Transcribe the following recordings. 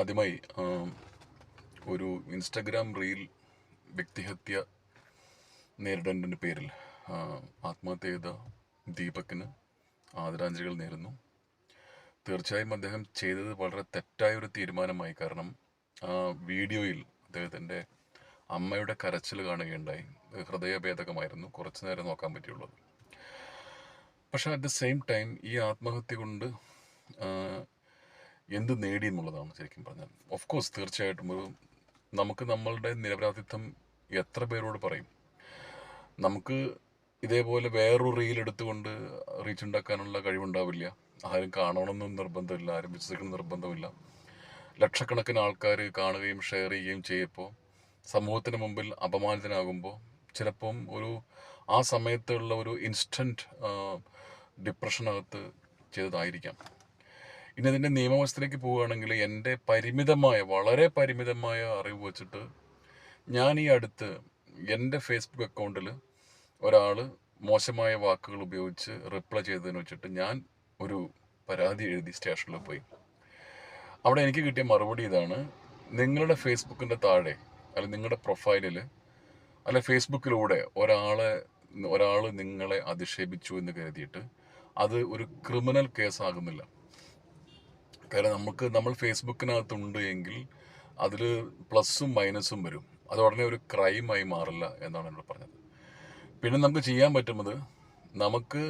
ആദ്യമായി ഒരു Instagram reel വ്യക്തിഹത്യ നേരിടേണ്ടതിൻ്റെ പേരിൽ ആത്മഹത്യ ചെയ്ത ദീപക്കിന് ആദരാഞ്ജലികൾ നേരുന്നു. തീർച്ചയായും അദ്ദേഹം ചെയ്തത് വളരെ തെറ്റായ ഒരു തീരുമാനമായി. കാരണം ആ വീഡിയോയിൽ അദ്ദേഹത്തിൻ്റെ അമ്മയുടെ കരച്ചിൽ കാണുകയുണ്ടായി. ഹൃദയഭേദകമായിരുന്നു. കുറച്ചു നേരം നോക്കാൻ പറ്റിയുള്ളൂ. പക്ഷെ അറ്റ് ദ സെയിം ടൈം ഈ ആത്മഹത്യ കൊണ്ട് എന്ത് നേടി എന്നുള്ളതാണ് ശരിക്കും പറഞ്ഞാൽ. ഓഫ് കോഴ്സ് തീർച്ചയായിട്ടും നമുക്ക് നമ്മളുടെ നിരപരാധിത്വം എത്ര പേരോട് പറയും. നമുക്ക് ഇതേപോലെ വേറൊരു റീൽ എടുത്തുകൊണ്ട് റീച്ച് ഉണ്ടാക്കാനുള്ള കഴിവുണ്ടാവില്ല. ആരും കാണണമെന്നും നിർബന്ധമില്ല, ആരും വിശ്വസിക്കണം നിർബന്ധമില്ല. ലക്ഷക്കണക്കിന് ആൾക്കാർ കാണുകയും ഷെയർ ചെയ്യുകയും ചെയ്യപ്പോൾ സമൂഹത്തിന് മുമ്പിൽ അപമാനിതനാകുമ്പോൾ ചിലപ്പം ആ സമയത്തുള്ള ഒരു ഇൻസ്റ്റൻറ്റ് ഡിപ്രഷനകത്ത് ചെയ്തതായിരിക്കാം. ഇനി അതിൻ്റെ നിയമവശത്തിലേക്ക് പോവുകയാണെങ്കിൽ എൻ്റെ വളരെ പരിമിതമായ അറിവ് വെച്ചിട്ട് ഞാൻ ഈ അടുത്ത് എൻ്റെ ഫേസ്ബുക്ക് അക്കൗണ്ടിൽ ഒരാൾ മോശമായ വാക്കുകൾ ഉപയോഗിച്ച് റിപ്ലൈ ചെയ്തതിന് വെച്ചിട്ട് ഞാൻ ഒരു പരാതി എഴുതി സ്റ്റേഷനിൽ പോയി. അവിടെ എനിക്ക് കിട്ടിയ മറുപടി ഇതാണ്: നിങ്ങളുടെ ഫേസ്ബുക്കിൻ്റെ താഴെ അല്ലെങ്കിൽ നിങ്ങളുടെ പ്രൊഫൈലിൽ അല്ലെ ഫേസ്ബുക്കിലൂടെ ഒരാൾ നിങ്ങളെ അധിക്ഷേപിച്ചു എന്ന് കരുതിയിട്ട് അത് ഒരു ക്രിമിനൽ കേസാകുന്നില്ല. കാരണം നമ്മൾ ഫേസ്ബുക്കിനകത്തുണ്ട് എങ്കിൽ അതിൽ പ്ലസും മൈനസും വരും. അത് ഉടനെ ഒരു ക്രൈമായി മാറില്ല എന്നാണ് എന്നോട് പറഞ്ഞത്. പിന്നെ നമുക്ക് ചെയ്യാൻ പറ്റുന്നത്, നമുക്ക്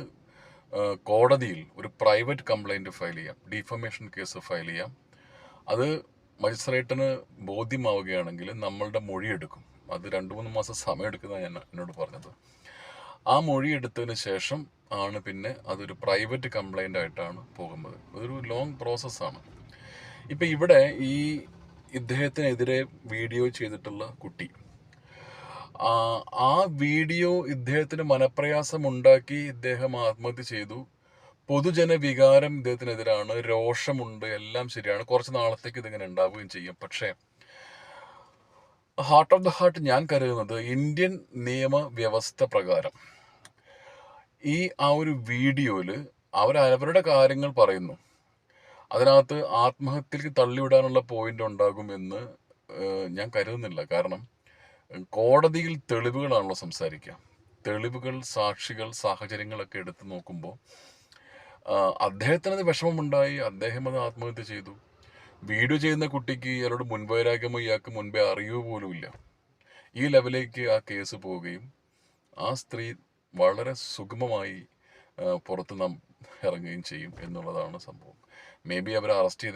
കോടതിയിൽ ഒരു പ്രൈവറ്റ് കംപ്ലൈൻറ്റ് ഫയൽ ചെയ്യാം, ഡിഫമേഷൻ കേസ് ഫയൽ ചെയ്യാം. അത് മജിസ്ട്രേറ്റിന് ബോധ്യമാവുകയാണെങ്കിൽ നമ്മളുടെ മൊഴിയെടുക്കും. അത് 2-3 മാസം സമയം എടുക്കുന്നതാണ് എന്നോട് പറഞ്ഞത്. ആ മൊഴി എടുത്തതിന് ശേഷം ആണ് പിന്നെ അതൊരു പ്രൈവറ്റ് കംപ്ലൈൻ്റ് ആയിട്ടാണ് പോകുന്നത്. അതൊരു ലോങ് പ്രോസസ്സാണ്. ഇപ്പം ഇവിടെ ഇദ്ദേഹത്തിനെതിരെ വീഡിയോ ചെയ്തിട്ടുള്ള കുട്ടി, ആ വീഡിയോ ഇദ്ദേഹത്തിന് മനപ്രയാസമുണ്ടാക്കി ഇദ്ദേഹം ആത്മഹത്യ ചെയ്തു. പൊതുജന വികാരം ഇദ്ദേഹത്തിനെതിരാണ്, രോഷമുണ്ട്, എല്ലാം ശരിയാണ്. കുറച്ച് നാളത്തേക്ക് ഇതിങ്ങനെ ഉണ്ടാവുകയും ചെയ്യും. പക്ഷേ ഹാർട്ട് ഓഫ് ദ ഹാർട്ട് ഞാൻ കരുതുന്നത്, ഇന്ത്യൻ നിയമവ്യവസ്ഥ പ്രകാരം ആ ഒരു വീഡിയോയിൽ അവരവരുടെ കാര്യങ്ങൾ പറയുന്നു. അതിനകത്ത് ആത്മഹത്യക്ക് തള്ളിവിടാനുള്ള പോയിന്റ് ഉണ്ടാകുമെന്ന് ഞാൻ കരുതുന്നില്ല. കാരണം കോടതിയിൽ തെളിവുകളാണല്ലോ സംസാരിക്കുക. തെളിവുകൾ, സാക്ഷികൾ, സാഹചര്യങ്ങളൊക്കെ എടുത്ത് നോക്കുമ്പോൾ അദ്ദേഹത്തിനത് വിഷമമുണ്ടായി, അദ്ദേഹം അത് ആത്മഹത്യ ചെയ്തു. വീഡിയോ ചെയ്യുന്ന കുട്ടിക്ക് ഇയാളോട് മുൻവൈരാഗ്യമോ ഇയാൾക്ക് മുൻപേ അറിയുക പോലുമില്ല. ഈ ലെവലിലേക്ക് ആ കേസ് പോവുകയും ആ സ്ത്രീ വളരെ സുഗമമായി പുറത്ത് ഇറങ്ങുകയും ചെയ്യും എന്നുള്ളതാണ് സംഭവം. മേ ബി അവരെ അറസ്റ്റ് ചെയ്ത